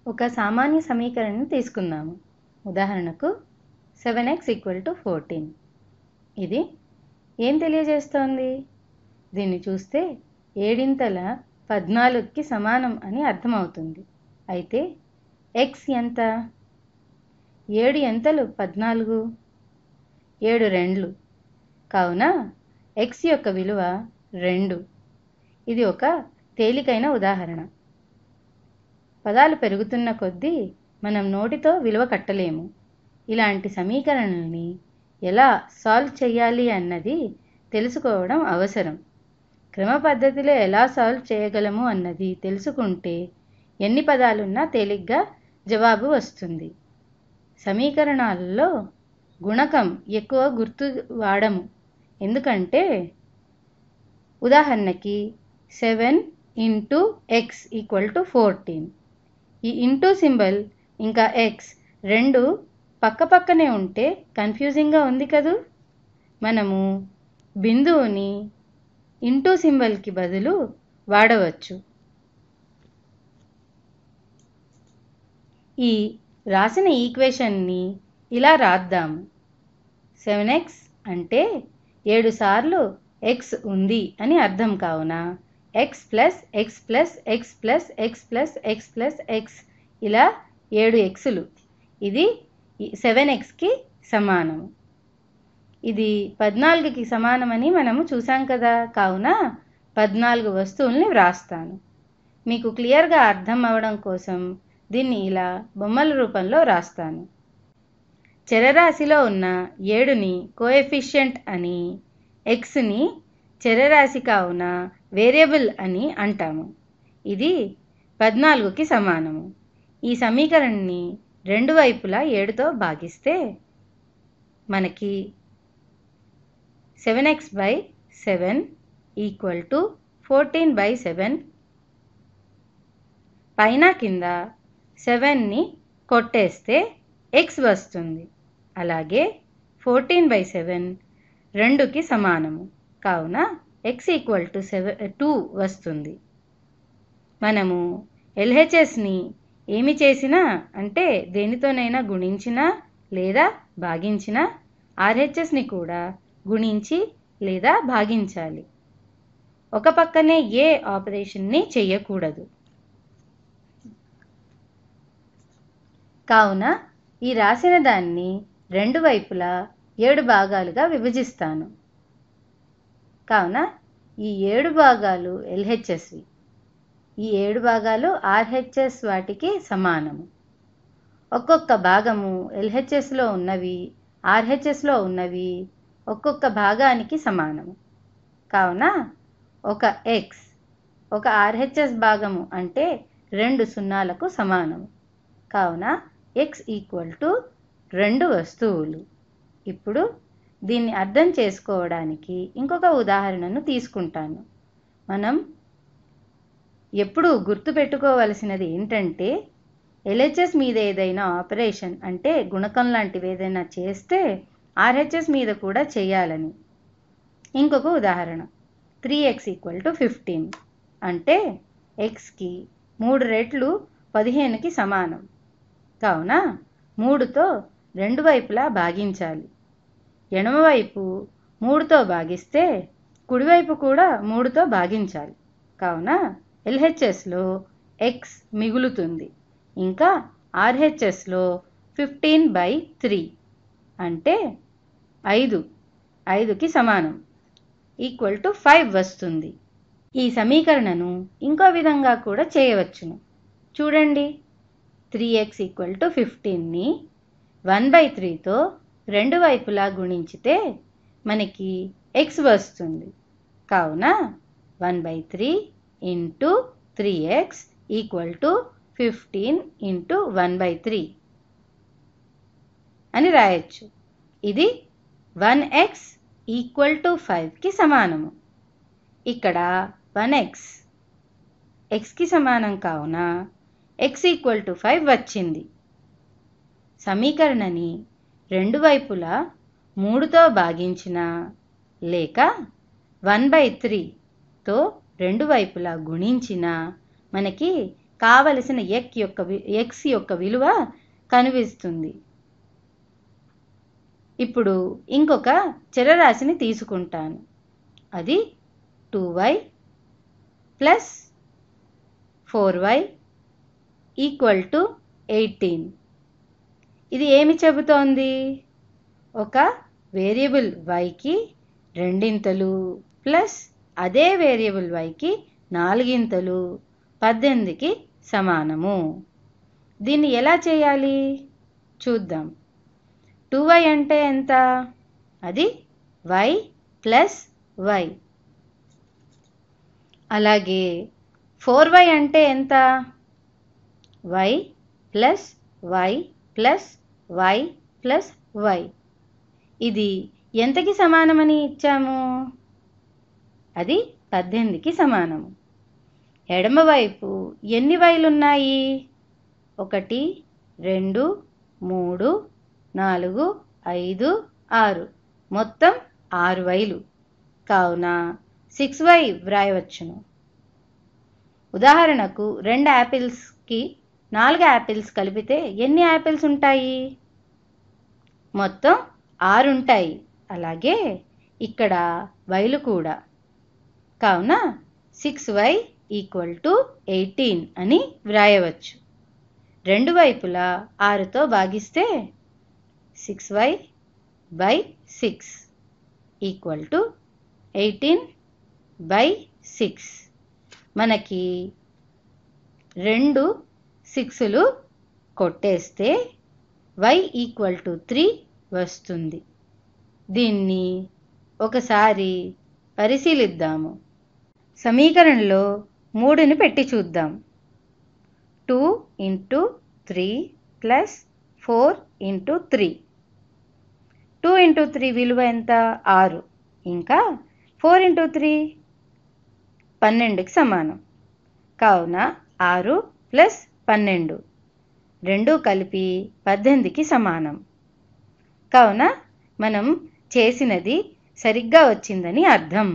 ఒక సామాన్య సమీకరణం తీసుకుందాము. ఉదాహరణకు 7x = 14. ఇది ఏం తెలియజేస్తోంది? దీన్ని చూస్తే 7 14కి సమానం అని అర్థమవుతుంది. అయితే x ఎంత? 7 ఎంతలు 14? 7 రెండ్లు. కావున x యొక్క విలువ 2. ఇది ఒక తేలికైన ఉదాహరణ. పదాలు పెరుగుతున్న కొద్దీ మనం నోటితో విలువ కట్టలేము. ఇలాంటి సమీకరణల్ని ఎలా సాల్వ్ చేయాలి అన్నది తెలుసుకోవడం అవసరం. క్రమ పద్ధతిలో ఎలా సాల్వ్ చేయగలము అన్నది తెలుసుకుంటే ఎన్ని పదాలున్నా తేలిగ్గా జవాబు వస్తుంది. సమీకరణాలలో గుణకం ఎక్కువ గుర్తు వాడము. ఎందుకంటే ఉదాహరణకి 7 × x = 14. ఈ ఇంటూ సింబల్ ఇంకా x రెండు పక్కపక్కనే ఉంటే కన్ఫ్యూజింగ్గా ఉంది కదూ. మనము బిందువుని ఇంటూ సింబల్కి బదులు వాడవచ్చు. ఈ రాసిన ఈక్వేషన్ని ఇలా రాద్దాము. 7x అంటే 7 సార్లు x ఉంది అని అర్థం. కావున x + x + x + x + x + x ఇలా 7 xలు. ఇది 7xకి సమానము. ఇది 14కి సమానమని మనము చూసాం కదా. కావున 14 వస్తువుల్ని వ్రాస్తాను. మీకు క్లియర్గా అర్థం అవ్వడం కోసం దీన్ని ఇలా బొమ్మల రూపంలో రాస్తాను. చరరాశిలో ఉన్న 7ని కోఎఫిషియంట్ అని, xని చరరాశి కావున వేరియబుల్ అని అంటాము. ఇది 14కి సమానము. ఈ సమీకరణాన్ని రెండు వైపులా 7తో భాగిస్తే మనకి 7x/7 = 14/7. పైన కింద 7ని కొట్టేస్తే x వస్తుంది. అలాగే 14/7 2కి సమానము. కావున x = 2 వస్తుంది. మనము LHSని ఏమి చేసినా అంటే దేనితోనైనా గుణించినా లేదా భాగించినా RHSని కూడా గుణించి లేదా భాగించాలి. ఒక పక్కనే ఏ ఆపరేషన్ని చెయ్యకూడదు. కావున ఈ రాసిన దాన్ని రెండు వైపులా 7 భాగాలుగా విభజిస్తాను. కావున ఈ 7 భాగాలు LHSవి. ఈ 7 భాగాలు RHS వాటికి సమానము. ఒక్కొక్క భాగము LHSలో ఉన్నవి RHSలో ఉన్నవి ఒక్కొక్క భాగానికి సమానము. కావున ఒక x ఒక RHS భాగము అంటే 2 సున్నాలకు సమానము. కావున x = 2 వస్తువులు. ఇప్పుడు దీన్ని అర్థం చేసుకోవడానికి ఇంకొక ఉదాహరణను తీసుకుంటాను. మనం ఎప్పుడూ గుర్తుపెట్టుకోవలసినది ఏంటంటే LHS మీద ఏదైనా ఆపరేషన్ అంటే గుణకం లాంటివి ఏదైనా చేస్తే RHS మీద కూడా చేయాలని. ఇంకొక ఉదాహరణ 3x = 15 అంటే xకి 3 రెట్లు 15కి సమానం. కావున 3తో రెండు వైపులా భాగించాలి. ఎడమవైపు 3తో భాగిస్తే కుడివైపు కూడా 3తో భాగించాలి. కావున LHSలో x మిగులుతుంది. ఇంకా RHSలో 15/3 అంటే 5కి సమానం = 5 వస్తుంది. ఈ సమీకరణను ఇంకో విధంగా కూడా చేయవచ్చును. చూడండి, 3x = 15ని 1/3తో రెండు వైపులా గుణించితే మనకి x వస్తుంది. కావున 1/3 × 3x = 15 × 1/3 అని రాయొచ్చు. ఇది 1x = 5కి సమానము. ఇక్కడ 1x xకి సమానం కావున x = 5 వచ్చింది. సమీకరణని రెండు వైపులా 3తో భాగించినా లేక 1/3తో రెండు వైపులా గుణించినా మనకి కావలసిన ఎక్స్ యొక్క విలువ కనిపిస్తుంది. ఇప్పుడు ఇంకొక చరరాశిని తీసుకుంటాను. అది 2y plus 4y equal to 18. ఇది ఏమి చెబుతోంది? ఒక వేరియబుల్ yకి రెండింతలు ప్లస్ అదే వేరియబుల్ yకి నాలుగింతలు 18కి సమానము. దీన్ని ఎలా చేయాలి చూద్దాం. 2y అంటే ఎంత? అది y ప్లస్ y. అలాగే 4y అంటే ఎంత? y plus y plus y plus y. ఇది ఎంతకి సమానమని ఇచ్చాము? అది 18కి సమానము. ఎడమవైపు ఎన్ని వైలు ఉన్నాయి? 1 2 3 4 5 6, మొత్తం 6 వైలు. కావున 6y వ్రాయవచ్చును. ఉదాహరణకు 2 యాపిల్స్కి 4 యాపిల్స్ కలిపితే ఎన్ని యాపిల్స్ ఉంటాయి? మొత్తం 6 ఉంటాయి. అలాగే ఇక్కడ వైలు కూడా. కావున 6y ఈక్వల్ టు 18 అని వ్రాయవచ్చు. రెండు వైపులా 6తో భాగిస్తే 6y బై 6 ఈక్వల్ టు 18/6. మనకి 2 6లు కొట్టేస్తే y ఈక్వల్ టు 3 వస్తుంది. దీన్ని ఒకసారి పరిశీలిద్దాము. సమీకరణంలో 3ని పెట్టి చూద్దాం. 2 ఇంటూ 3 ప్లస్ 4 ఇంటూ 3. 2 ఇంటూ 3 విలువ ఎంత? 6. ఇంకా 4 ఇంటూ 3 12కి సమానం. కావున 6 ప్లస్ 12 రెండు కలిపి 18కి సమానం. కావున మనం చేసినది సరిగ్గా వచ్చిందని అర్థం.